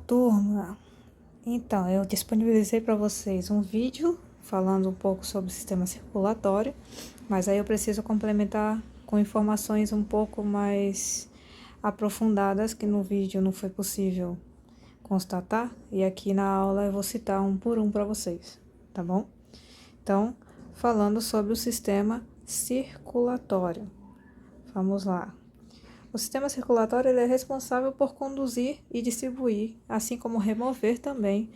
Turma, então eu disponibilizei para vocês um vídeo falando um pouco sobre o sistema circulatório, mas aí eu preciso complementar com informações um pouco mais aprofundadas que no vídeo não foi possível constatar, e aqui na aula eu vou citar um por um para vocês, tá bom? Então, falando sobre o sistema circulatório. Vamos lá. O sistema circulatório ele é responsável por conduzir e distribuir, assim como remover também,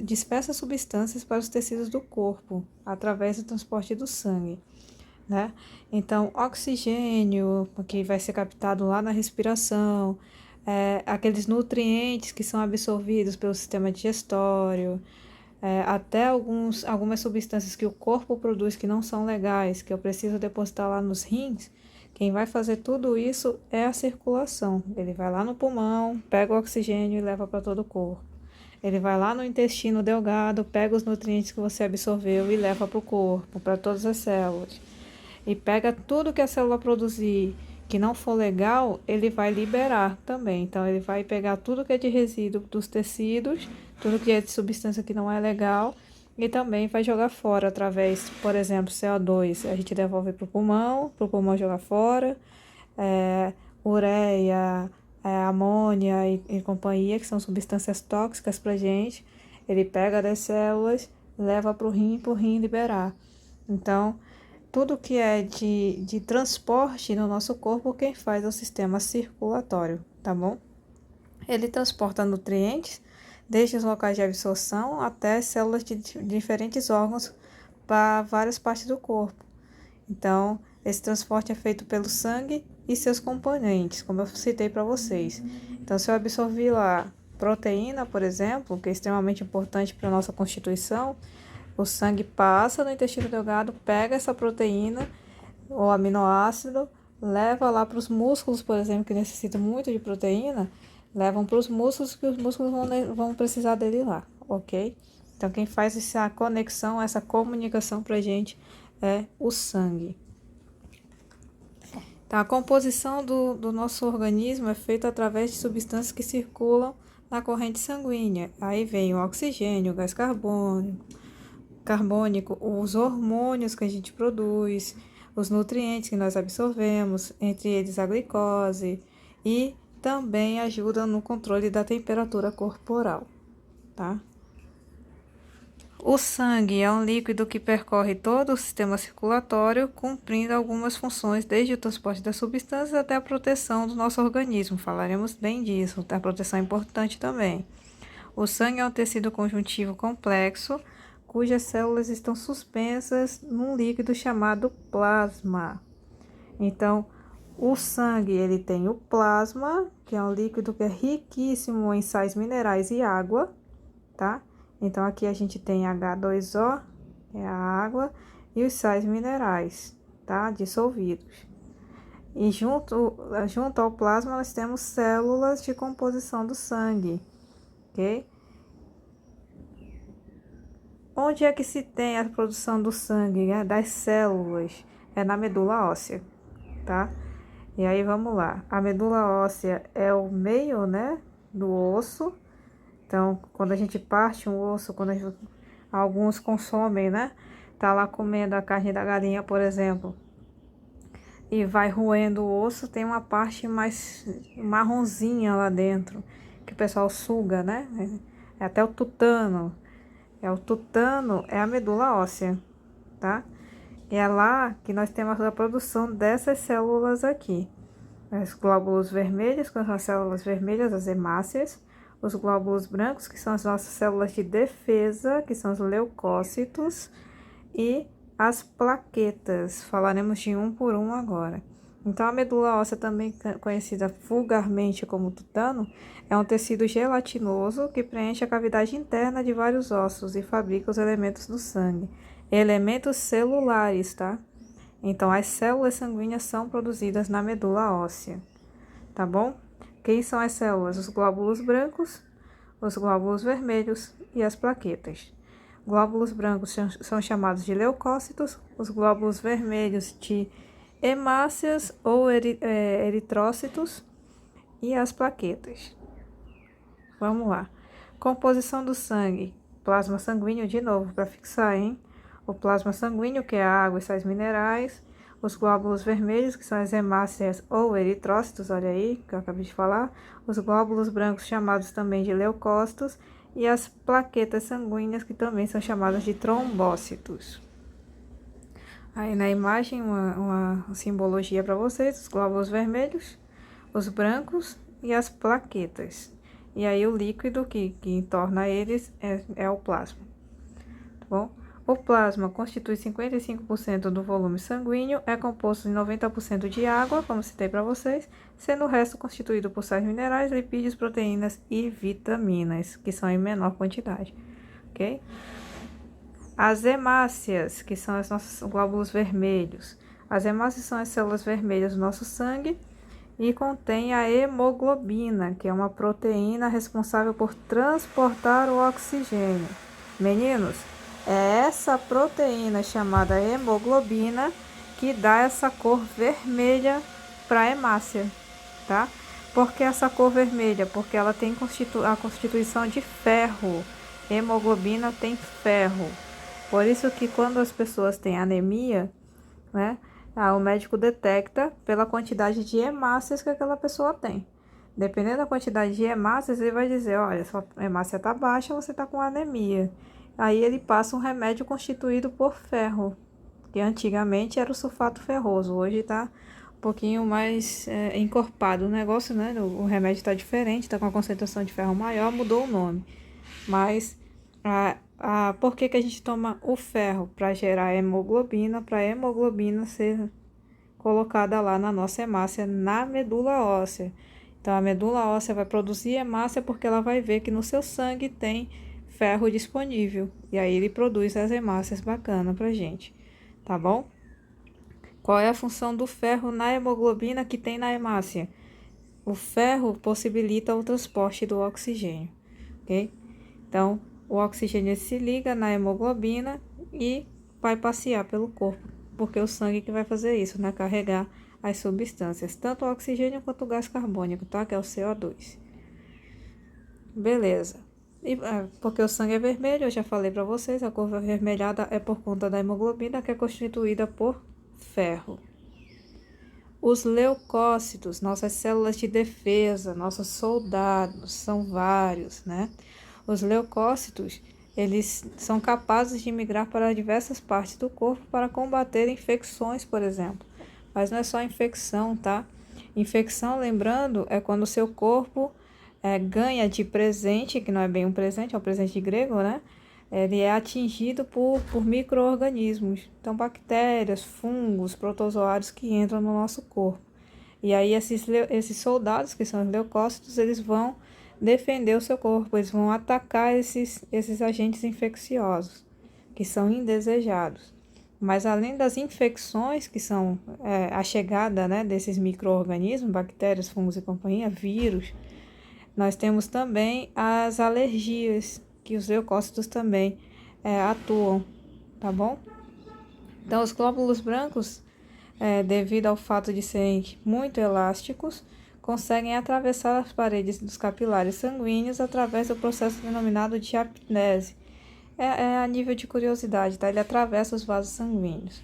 dispersas substâncias para os tecidos do corpo, através do transporte do sangue, né? Então, oxigênio, que vai ser captado lá na respiração, aqueles nutrientes que são absorvidos pelo sistema digestório, até algumas substâncias que o corpo produz que não são legais, que eu preciso depositar lá nos rins. Quem vai fazer tudo isso é a circulação. Ele vai lá no pulmão, pega o oxigênio e leva para todo o corpo. Ele vai lá no intestino delgado, pega os nutrientes que você absorveu e leva para o corpo, para todas as células. E pega tudo que a célula produzir que não for legal, ele vai liberar também. Então, ele vai pegar tudo que é de resíduo dos tecidos, tudo que é de substância que não é legal, e também vai jogar fora através, por exemplo, CO2. A gente devolve para o pulmão jogar fora, ureia, amônia e companhia, que são substâncias tóxicas para a gente. Ele pega das células, leva para o rim liberar. Então, tudo que é de transporte no nosso corpo, quem faz é o sistema circulatório, tá bom? Ele transporta nutrientes, desde os locais de absorção até células de diferentes órgãos para várias partes do corpo. Então, esse transporte é feito pelo sangue e seus componentes, como eu citei para vocês. Então, se eu absorver lá proteína, por exemplo, que é extremamente importante para a nossa constituição, o sangue passa no intestino delgado, pega essa proteína ou aminoácido, leva lá para os músculos, por exemplo, que necessitam muito de proteína, levam para os músculos, que os músculos vão precisar dele lá, ok? Então, quem faz essa conexão, essa comunicação para a gente é o sangue. Então, a composição do nosso organismo é feita através de substâncias que circulam na corrente sanguínea. Aí vem o oxigênio, o gás carbônico, os hormônios que a gente produz, os nutrientes que nós absorvemos, entre eles a glicose, e também ajuda no controle da temperatura corporal, tá? O sangue é um líquido que percorre todo o sistema circulatório, cumprindo algumas funções, desde o transporte das substâncias até a proteção do nosso organismo. Falaremos bem disso, a proteção é importante também. O sangue é um tecido conjuntivo complexo, cujas células estão suspensas num líquido chamado plasma. Então, o sangue ele tem o plasma, que é um líquido que é riquíssimo em sais minerais e água, tá? Então, aqui a gente tem H2O, é a água, e os sais minerais, tá? Dissolvidos. E junto ao plasma nós temos células de composição do sangue, ok? Onde é que se tem a produção do sangue, né, das células? É na medula óssea, tá? E aí vamos lá. A medula óssea é o meio, né, do osso. Então, quando a gente parte um osso, alguns consomem, né? Tá lá comendo a carne da galinha, por exemplo, e vai roendo o osso, tem uma parte mais marronzinha lá dentro, que o pessoal suga, né? É até o tutano. É a medula óssea, tá? E é lá que nós temos a produção dessas células aqui. Os glóbulos vermelhos, que são as células vermelhas, as hemácias. Os glóbulos brancos, que são as nossas células de defesa, que são os leucócitos. E as plaquetas. Falaremos de um por um agora. Então, a medula óssea, também conhecida vulgarmente como tutano, é um tecido gelatinoso que preenche a cavidade interna de vários ossos e fabrica os elementos do sangue. Elementos celulares, tá? Então, as células sanguíneas são produzidas na medula óssea, tá bom? Quem são as células? Os glóbulos brancos, os glóbulos vermelhos e as plaquetas. Glóbulos brancos são chamados de leucócitos, os glóbulos vermelhos de hemácias ou eritrócitos e as plaquetas. Vamos lá. Composição do sangue. Plasma sanguíneo, de novo, para fixar, hein? O plasma sanguíneo, que é a água e sais minerais. Os glóbulos vermelhos, que são as hemácias ou eritrócitos, olha aí, que eu acabei de falar. Os glóbulos brancos, chamados também de leucócitos. E as plaquetas sanguíneas, que também são chamadas de trombócitos. Aí na imagem, uma simbologia para vocês: os glóbulos vermelhos, os brancos e as plaquetas. E aí o líquido que torna eles é o plasma, tá bom? O plasma constitui 55% do volume sanguíneo, é composto de 90% de água, como citei para vocês, sendo o resto constituído por sais minerais, lipídios, proteínas e vitaminas, que são em menor quantidade, ok? As hemácias, que são os nossos glóbulos vermelhos. As hemácias são as células vermelhas do nosso sangue e contém a hemoglobina, que é uma proteína responsável por transportar o oxigênio. Meninos, é essa proteína chamada hemoglobina que dá essa cor vermelha para a hemácia, tá? Por que essa cor vermelha? Porque ela tem a constituição de ferro. Hemoglobina tem ferro. Por isso que quando as pessoas têm anemia, né, o médico detecta pela quantidade de hemácias que aquela pessoa tem. Dependendo da quantidade de hemácias, ele vai dizer, olha, sua hemácia está baixa, você está com anemia. Aí ele passa um remédio constituído por ferro, que antigamente era o sulfato ferroso, hoje está um pouquinho mais encorpado o negócio, né? O remédio está diferente, está com a concentração de ferro maior, mudou o nome. Mas por que a gente toma o ferro? Para gerar hemoglobina, para a hemoglobina ser colocada lá na nossa hemácia, na medula óssea. Então, a medula óssea vai produzir hemácia porque ela vai ver que no seu sangue tem ferro disponível. E aí ele produz as hemácias bacanas pra gente, tá bom? Qual é a função do ferro na hemoglobina que tem na hemácia? O ferro possibilita o transporte do oxigênio, ok? Então, o oxigênio se liga na hemoglobina e vai passear pelo corpo, porque é o sangue que vai fazer isso, né? Carregar as substâncias, tanto o oxigênio quanto o gás carbônico, tá? Que é o CO2. Beleza. E, porque o sangue é vermelho, eu já falei para vocês, a cor avermelhada é por conta da hemoglobina, que é constituída por ferro. Os leucócitos, nossas células de defesa, nossos soldados, são vários, né? Os leucócitos, eles são capazes de migrar para diversas partes do corpo para combater infecções, por exemplo. Mas não é só infecção, tá? Infecção, lembrando, é quando o seu corpo ganha de presente, que não é bem um presente, é um presente grego, né? Ele é atingido por micro-organismos, então bactérias, fungos, protozoários que entram no nosso corpo. E aí esses soldados, que são os leucócitos, eles vão defender o seu corpo, eles vão atacar esses agentes infecciosos, que são indesejados. Mas além das infecções, que são a chegada, né, desses micro-organismos, bactérias, fungos e companhia, vírus, nós temos também as alergias, que os leucócitos também atuam, tá bom? Então, os glóbulos brancos, devido ao fato de serem muito elásticos, conseguem atravessar as paredes dos capilares sanguíneos através do processo denominado de apnese. A nível de curiosidade, tá? Ele atravessa os vasos sanguíneos.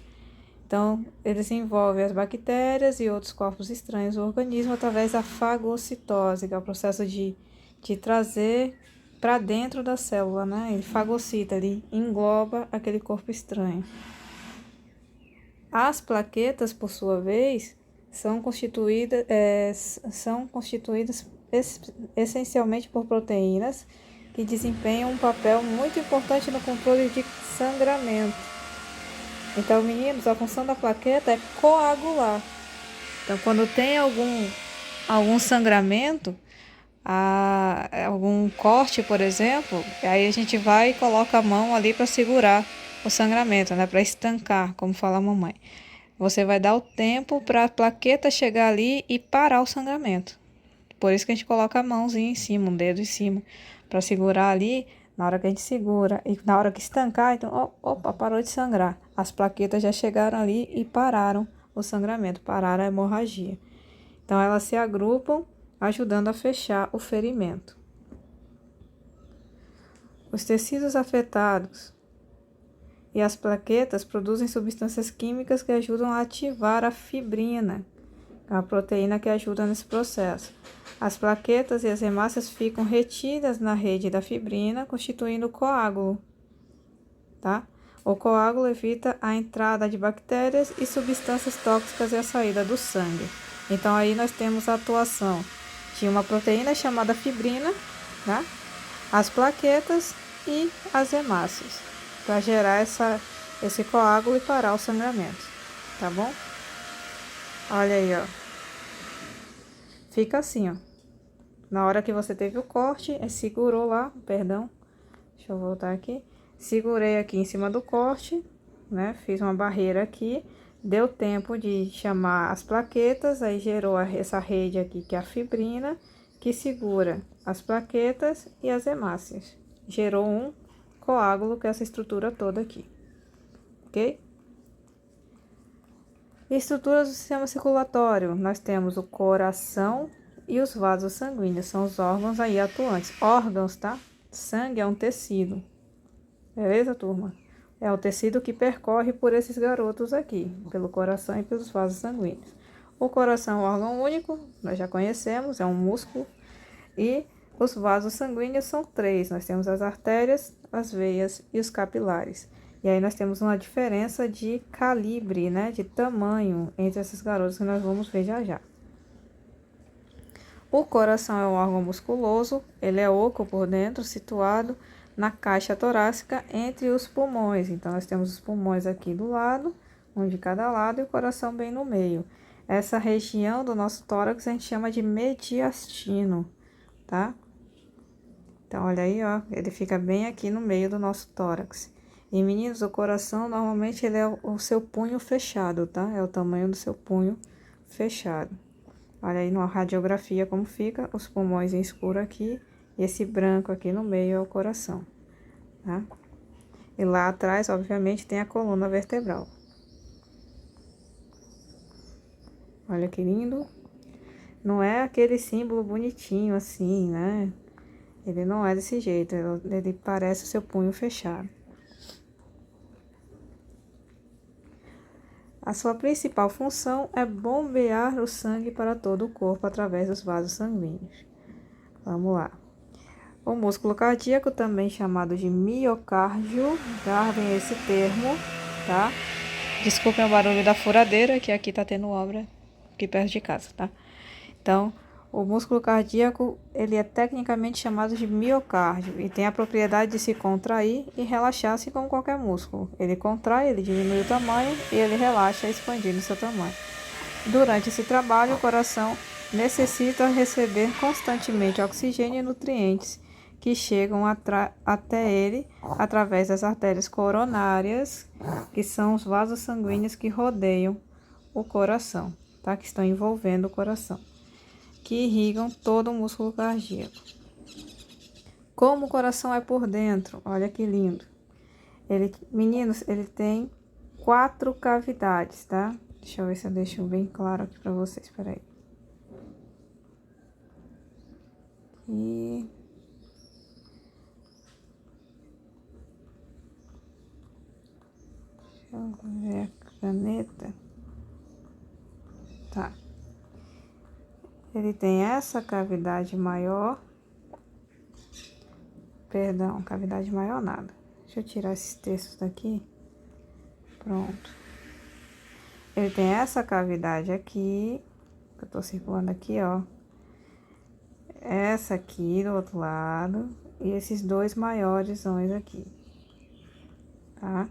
Então, eles envolvem as bactérias e outros corpos estranhos do organismo através da fagocitose, que é o processo de trazer para dentro da célula, né? Ele fagocita, ele engloba aquele corpo estranho. As plaquetas, por sua vez, são constituídas essencialmente por proteínas que desempenham um papel muito importante no controle de sangramento. Então, meninos, a função da plaqueta é coagular. Então, quando tem algum sangramento, algum corte, por exemplo, aí a gente vai e coloca a mão ali para segurar o sangramento, né? Para estancar, como fala a mamãe. Você vai dar o tempo para a plaqueta chegar ali e parar o sangramento. Por isso que a gente coloca a mãozinha em cima, um dedo em cima, para segurar ali. Na hora que a gente segura e na hora que estancar, então, opa, parou de sangrar. As plaquetas já chegaram ali e pararam o sangramento, pararam a hemorragia. Então, elas se agrupam, ajudando a fechar o ferimento. Os tecidos afetados e as plaquetas produzem substâncias químicas que ajudam a ativar a fibrina, a proteína que ajuda nesse processo. As plaquetas e as hemácias ficam retidas na rede da fibrina, constituindo o coágulo, tá? O coágulo evita a entrada de bactérias e substâncias tóxicas e a saída do sangue. Então, aí nós temos a atuação de uma proteína chamada fibrina, tá? As plaquetas e as hemácias, para gerar esse coágulo e parar o sangramento, tá bom? Olha aí, ó. Fica assim, ó. Na hora que você teve o corte, segurou lá, perdão. Deixa eu voltar aqui. Segurei aqui em cima do corte, né? Fiz uma barreira aqui. Deu tempo de chamar as plaquetas, aí gerou essa rede aqui, que é a fibrina, que segura as plaquetas e as hemácias. Gerou um coágulo, que é essa estrutura toda aqui, ok? Estruturas do sistema circulatório, nós temos o coração e os vasos sanguíneos, são os órgãos aí atuantes. Órgãos, tá? Sangue é um tecido, beleza, turma? É o tecido que percorre por esses garotos aqui, pelo coração e pelos vasos sanguíneos. O coração é um órgão único, nós já conhecemos, é um músculo. E os vasos sanguíneos são 3. Nós temos as artérias, as veias e os capilares. E aí nós temos uma diferença de calibre, né, de tamanho entre esses garotos que nós vamos ver já já. O coração é um órgão musculoso, ele é oco por dentro, situado na caixa torácica entre os pulmões. Então, nós temos os pulmões aqui do lado, um de cada lado, e o coração bem no meio. Essa região do nosso tórax a gente chama de mediastino, tá? Então, olha aí, ó, ele fica bem aqui no meio do nosso tórax. E, meninos, o coração, normalmente, ele é o seu punho fechado, tá? É o tamanho do seu punho fechado. Olha aí na radiografia como fica, os pulmões em escuro aqui, e esse branco aqui no meio é o coração, tá? E lá atrás, obviamente, tem a coluna vertebral. Olha que lindo. Não é aquele símbolo bonitinho assim, né? Ele não é desse jeito, ele parece o seu punho fechado. A sua principal função é bombear o sangue para todo o corpo através dos vasos sanguíneos. Vamos lá. O músculo cardíaco, também chamado de miocárdio, guardem esse termo, tá? Desculpem o barulho da furadeira, que aqui tá tendo obra aqui perto de casa, tá? Então, o músculo cardíaco, ele é tecnicamente chamado de miocárdio e tem a propriedade de se contrair e relaxar, assim como qualquer músculo. Ele contrai, ele diminui o tamanho e ele relaxa, expandindo seu tamanho. Durante esse trabalho, o coração necessita receber constantemente oxigênio e nutrientes que chegam até ele através das artérias coronárias, que são os vasos sanguíneos que rodeiam o coração, tá? Que estão envolvendo o coração, que irrigam todo o músculo cardíaco. Como o coração é por dentro, olha que lindo. Meninos, ele tem 4 cavidades, tá? Deixa eu ver se eu deixo bem claro aqui pra vocês, peraí. Aqui. Deixa eu ver a caneta. Tá. Ele tem essa cavidade maior. Perdão, cavidade maior nada. Deixa eu tirar esses textos daqui. Pronto. Ele tem essa cavidade aqui, que eu tô circulando aqui, ó. Essa aqui do outro lado. E esses 2 maiores aqui. Tá?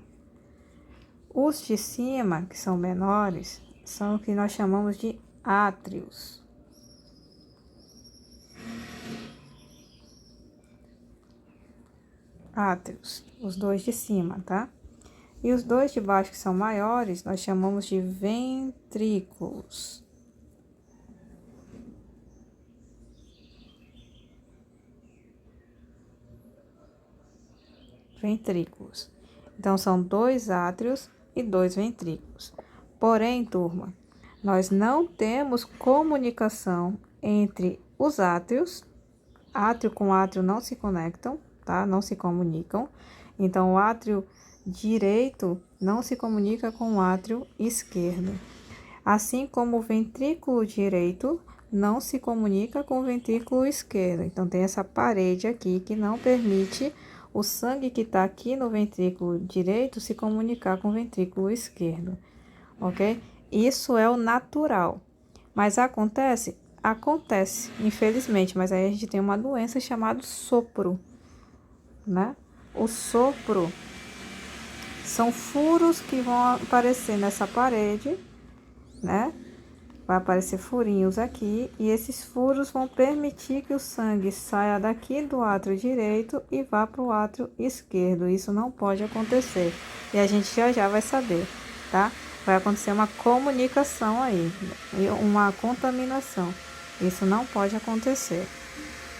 Os de cima, que são menores, são o que nós chamamos de átrios. Átrios, os 2 de cima, tá? E os 2 de baixo, que são maiores, nós chamamos de ventrículos. Ventrículos. Então, são 2 átrios e 2 ventrículos. Porém, turma, nós não temos comunicação entre os átrios. Átrio com átrio não se conectam, tá? Não se comunicam. Então, o átrio direito não se comunica com o átrio esquerdo. Assim como o ventrículo direito não se comunica com o ventrículo esquerdo. Então, tem essa parede aqui que não permite o sangue que está aqui no ventrículo direito se comunicar com o ventrículo esquerdo, ok? Isso é o natural. Mas acontece? Acontece, infelizmente. Mas aí a gente tem uma doença chamada sopro, né? O sopro são furos que vão aparecer nessa parede, né? Vai aparecer furinhos aqui e esses furos vão permitir que o sangue saia daqui do átrio direito e vá para o átrio esquerdo. Isso não pode acontecer e a gente já vai saber, tá? Vai acontecer uma comunicação aí, uma contaminação. Isso não pode acontecer,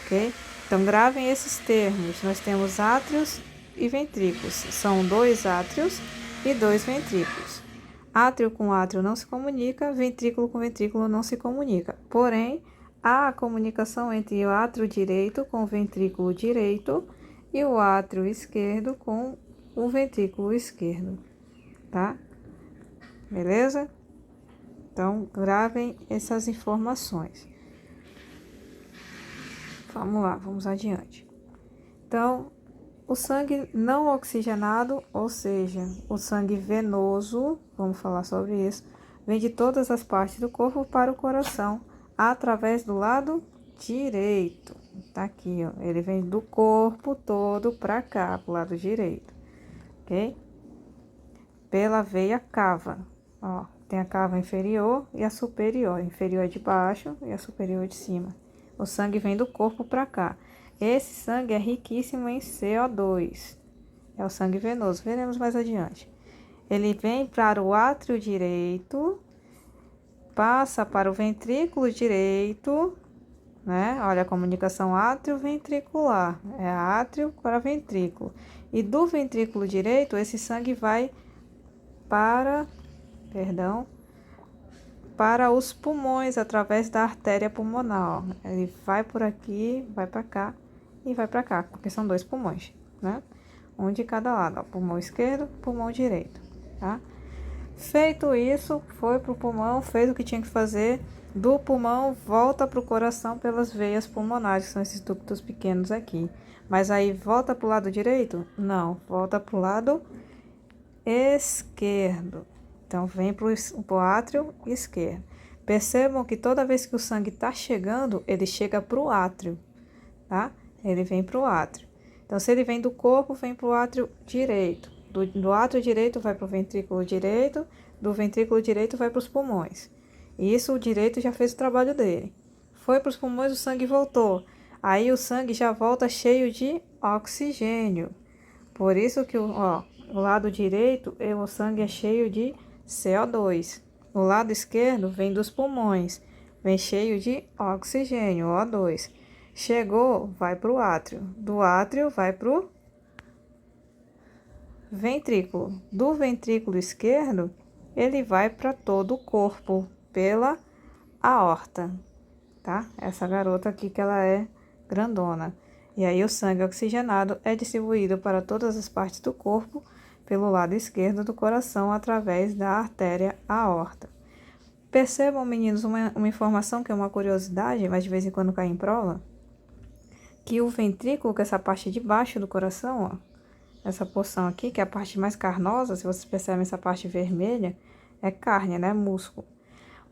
ok? Então gravem esses termos. Nós temos átrios e ventrículos. São 2 átrios e 2 ventrículos. Átrio com átrio não se comunica, ventrículo com ventrículo não se comunica. Porém, há a comunicação entre o átrio direito com o ventrículo direito e o átrio esquerdo com o ventrículo esquerdo, tá? Beleza? Então, gravem essas informações. Vamos lá, vamos adiante. Então, o sangue não oxigenado, ou seja, o sangue venoso, vamos falar sobre isso, vem de todas as partes do corpo para o coração, através do lado direito. Tá aqui, ó. Ele vem do corpo todo para cá, pro lado direito, ok? Pela veia cava, ó. Tem a cava inferior e a superior. A inferior é de baixo e a superior é de cima. O sangue vem do corpo para cá. Esse sangue é riquíssimo em CO2. É o sangue venoso. Veremos mais adiante. Ele vem para o átrio direito, passa para o ventrículo direito, né? Olha a comunicação átrio-ventricular. É átrio para ventrículo. E do ventrículo direito, esse sangue vai para, para os pulmões através da artéria pulmonar. Ó. Ele vai por aqui, vai para cá e vai para cá, porque são 2 pulmões, né? Um de cada lado, ó, pulmão esquerdo, pulmão direito, tá? Feito isso, foi pro pulmão, fez o que tinha que fazer, do pulmão volta pro coração pelas veias pulmonares, que são esses ductos pequenos aqui. Mas aí volta pro lado direito? Não, volta pro lado esquerdo. Então, vem pro átrio esquerdo. Percebam que toda vez que o sangue está chegando, ele chega pro átrio, tá? Ele vem pro átrio. Então, se ele vem do corpo, vem pro átrio direito. Do átrio direito vai pro ventrículo direito, do ventrículo direito vai para os pulmões. Isso o direito já fez o trabalho dele. Foi para os pulmões, o sangue voltou. Aí o sangue já volta cheio de oxigênio. Por isso que o lado direito, o sangue é cheio de CO2. O lado esquerdo vem dos pulmões, vem cheio de oxigênio, O2. Chegou, vai para o átrio. Do átrio vai para o ventrículo. Do ventrículo esquerdo, ele vai para todo o corpo, pela aorta, tá? Essa garota aqui que ela é grandona. E aí o sangue oxigenado é distribuído para todas as partes do corpo pelo lado esquerdo do coração através da artéria aorta. Percebam, meninos, uma informação que é uma curiosidade, mas de vez em quando cai em prova, que o ventrículo, que é essa parte de baixo do coração, ó, essa porção aqui, que é a parte mais carnosa, se vocês percebem essa parte vermelha, é carne, né? Músculo.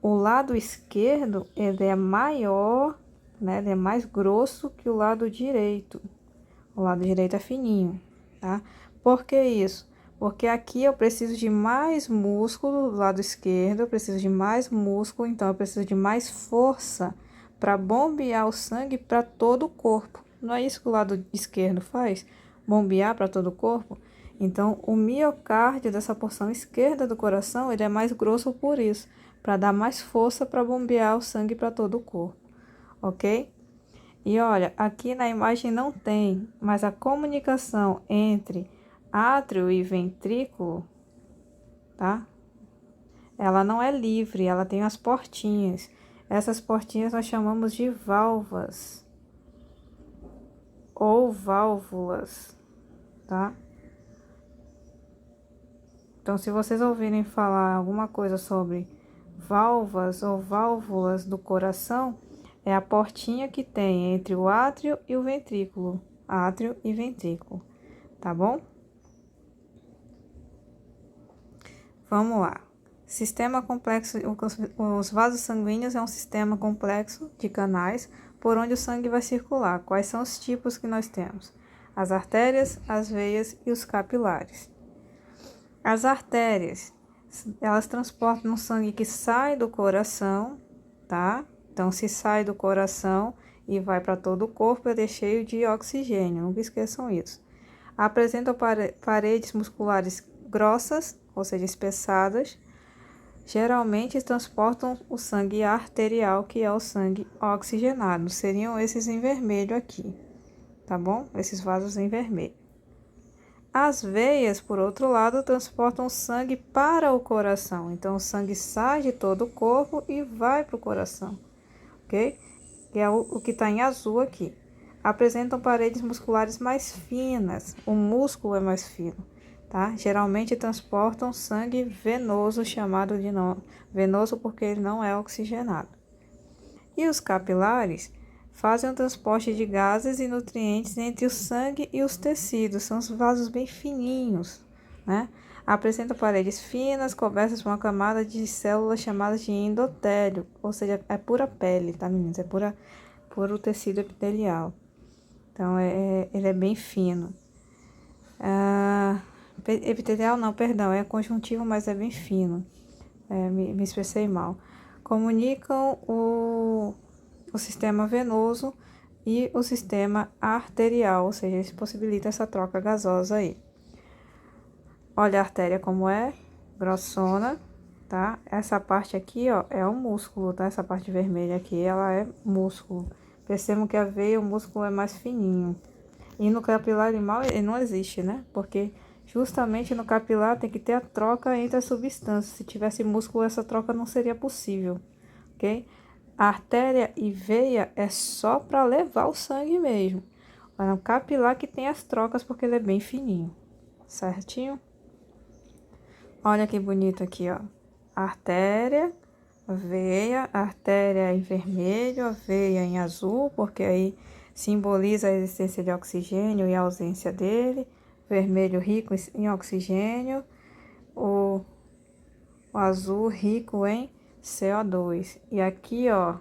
O lado esquerdo, ele é maior, né? Ele é mais grosso que o lado direito. O lado direito é fininho, tá? Por que isso? Porque aqui eu preciso de mais músculo do lado esquerdo, eu preciso de mais músculo, então eu preciso de mais força para bombear o sangue para todo o corpo. Não é isso que o lado esquerdo faz? Bombear para todo o corpo? Então, o miocárdio dessa porção esquerda do coração, ele é mais grosso por isso, para dar mais força para bombear o sangue para todo o corpo, ok? E olha, aqui na imagem não tem, mas a comunicação entre átrio e ventrículo, tá? Ela não é livre, ela tem as portinhas. Essas portinhas nós chamamos de válvulas. ou válvulas, tá? Então, se vocês ouvirem falar alguma coisa sobre válvulas ou válvulas do coração, é a portinha que tem entre o átrio e o ventrículo. Átrio e ventrículo, tá bom? Vamos lá. Sistema complexo, os vasos sanguíneos é um sistema complexo de canais por onde o sangue vai circular. Quais são os tipos que nós temos? As artérias, as veias e os capilares. As artérias, elas transportam o sangue que sai do coração, tá? Então, se sai do coração e vai para todo o corpo, ele é cheio de oxigênio, nunca esqueçam isso. Apresentam paredes musculares grossas, ou seja, espessadas. Geralmente transportam o sangue arterial, que é o sangue oxigenado. Seriam esses em vermelho aqui, tá bom? Esses vasos em vermelho. As veias, por outro lado, transportam o sangue para o coração. Então, o sangue sai de todo o corpo e vai para o coração, ok? Que é o que está em azul aqui. Apresentam paredes musculares mais finas. O músculo é mais fino, tá? Geralmente transportam sangue venoso, chamado de venoso porque ele não é oxigenado. E os capilares fazem o transporte de gases e nutrientes entre o sangue e os tecidos. São os vasos bem fininhos, né? Apresentam paredes finas, cobertas por uma camada de células chamadas de endotélio, ou seja, é pura pele, tá, meninas? É puro tecido epitelial. Então, ele é bem fino. Epitelial não, perdão, é conjuntivo, mas é bem fino. Me expressei mal. Comunicam o sistema venoso e o sistema arterial, ou seja, isso possibilita essa troca gasosa aí. Olha a artéria como é, grossona, tá? Essa parte aqui, ó, é o músculo, tá? Essa parte vermelha aqui, ela é músculo. Percebam que a veia, o músculo é mais fininho. E no capilar animal, ele não existe, né? Porque justamente no capilar tem que ter a troca entre as substâncias. Se tivesse músculo, essa troca não seria possível, ok? A artéria e veia é só para levar o sangue mesmo. É no capilar que tem as trocas, porque ele é bem fininho, certinho? Olha que bonito aqui, ó. Artéria, veia, artéria em vermelho, a veia em azul, porque aí simboliza a existência de oxigênio e a ausência dele. Vermelho rico em oxigênio, o azul rico em CO2. E aqui, ó,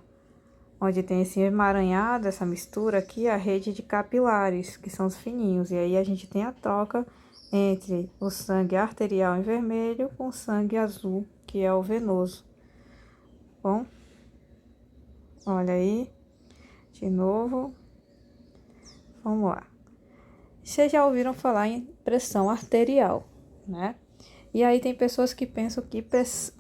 onde tem esse emaranhado, essa mistura aqui, a rede de capilares, que são os fininhos. E aí a gente tem a troca entre o sangue arterial em vermelho com o sangue azul, que é o venoso. Bom, olha aí, de novo. Vamos lá. Vocês já ouviram falar em pressão arterial, né? E aí tem pessoas que pensam que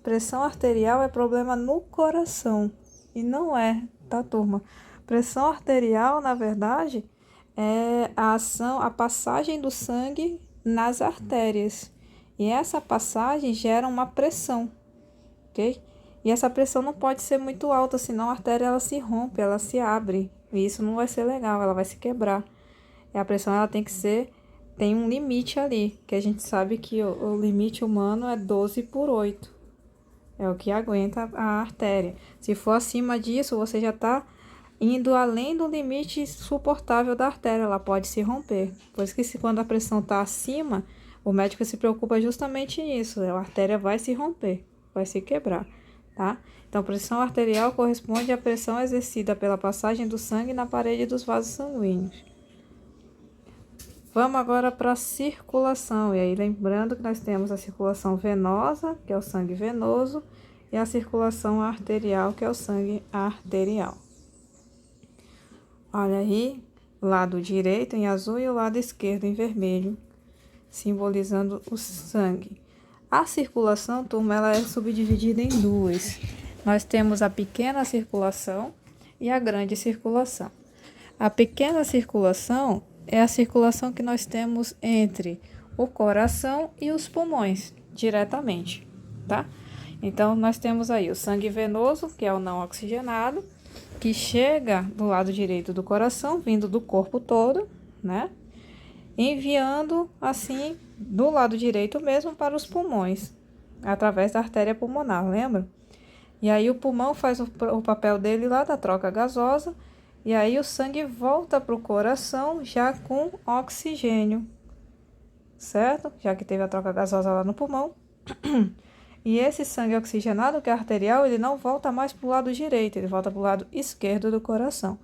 pressão arterial é problema no coração. E não é, tá, turma? Pressão arterial, na verdade, é a passagem do sangue nas artérias. E essa passagem gera uma pressão, ok? E essa pressão não pode ser muito alta, senão a artéria ela se rompe, ela se abre. E isso não vai ser legal, ela vai se quebrar. E a pressão ela tem um limite ali, que a gente sabe que o limite humano é 12/8. É o que aguenta a artéria. Se for acima disso, você já está indo além do limite suportável da artéria, ela pode se romper. Por isso que quando a pressão está acima, o médico se preocupa justamente nisso, a artéria vai se romper, vai se quebrar, tá? Então, pressão arterial corresponde à pressão exercida pela passagem do sangue na parede dos vasos sanguíneos. Vamos agora para a circulação. E aí, lembrando que nós temos a circulação venosa, que é o sangue venoso, e a circulação arterial, que é o sangue arterial. Olha aí, lado direito em azul e o lado esquerdo em vermelho, simbolizando o sangue. A circulação, turma, ela é subdividida em duas. Nós temos a pequena circulação e a grande circulação. A pequena circulação é a circulação que nós temos entre o coração e os pulmões, diretamente, tá? Então, nós temos aí o sangue venoso, que é o não oxigenado, que chega do lado direito do coração, vindo do corpo todo, né? Enviando assim do lado direito mesmo para os pulmões, através da artéria pulmonar, lembra? E aí o pulmão faz o papel dele lá da troca gasosa, e aí o sangue volta para o coração já com oxigênio, certo? Já que teve a troca gasosa lá no pulmão. E esse sangue oxigenado, que é arterial, ele não volta mais para o lado direito, ele volta para o lado esquerdo do coração,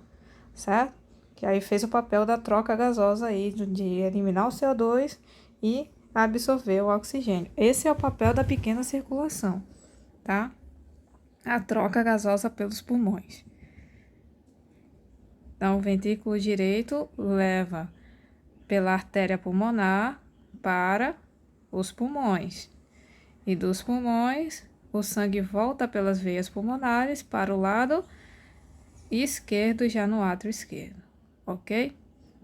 certo? Que aí fez o papel da troca gasosa aí, de eliminar o CO2 e absorver o oxigênio. Esse é o papel da pequena circulação, tá? A troca gasosa pelos pulmões. Então, o ventrículo direito leva pela artéria pulmonar para os pulmões. E dos pulmões, o sangue volta pelas veias pulmonares para o lado esquerdo, já no átrio esquerdo, ok?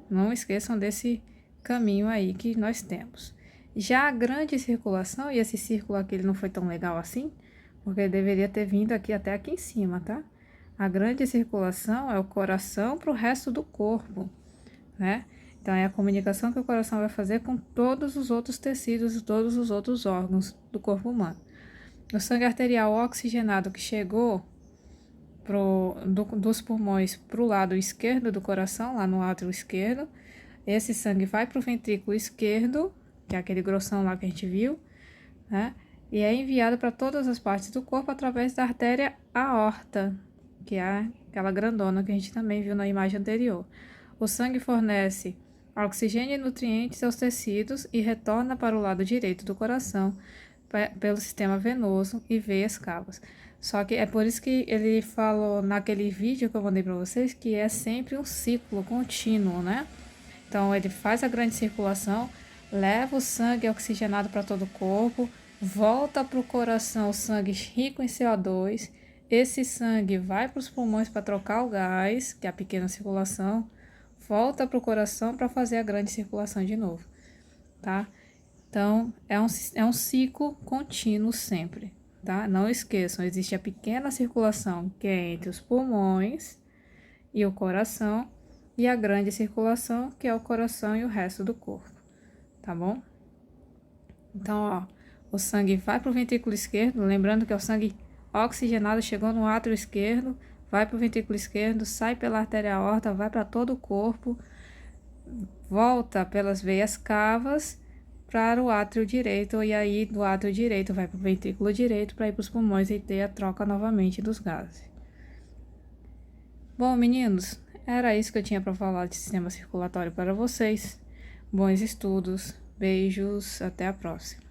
Não esqueçam desse caminho aí que nós temos. Já a grande circulação, e esse círculo aqui ele não foi tão legal assim, porque ele deveria ter vindo aqui até aqui em cima, tá? A grande circulação é o coração para o resto do corpo, né? Então, é a comunicação que o coração vai fazer com todos os outros tecidos e todos os outros órgãos do corpo humano. O sangue arterial oxigenado que chegou dos pulmões para o lado esquerdo do coração, lá no átrio esquerdo, esse sangue vai para o ventrículo esquerdo, que é aquele grossão lá que a gente viu, né? E é enviado para todas as partes do corpo através da artéria aorta, que é aquela grandona que a gente também viu na imagem anterior. O sangue fornece oxigênio e nutrientes aos tecidos e retorna para o lado direito do coração pelo sistema venoso e veias cavas. Só que é por isso que ele falou naquele vídeo que eu mandei para vocês que é sempre um ciclo contínuo, né? Então ele faz a grande circulação, leva o sangue oxigenado para todo o corpo, volta para o coração o sangue rico em CO2, esse sangue vai para os pulmões para trocar o gás, que é a pequena circulação, volta para o coração para fazer a grande circulação de novo, tá? Então, é um ciclo contínuo sempre, tá? Não esqueçam, existe a pequena circulação, que é entre os pulmões e o coração, e a grande circulação, que é o coração e o resto do corpo, tá bom? Então, ó, o sangue vai para o ventrículo esquerdo, lembrando que é o sangue oxigenado, chegou no átrio esquerdo, vai para o ventrículo esquerdo, sai pela artéria aorta, vai para todo o corpo, volta pelas veias cavas para o átrio direito, e aí do átrio direito vai para o ventrículo direito para ir para os pulmões e ter a troca novamente dos gases. Bom, meninos, era isso que eu tinha para falar de sistema circulatório para vocês. Bons estudos, beijos, até a próxima.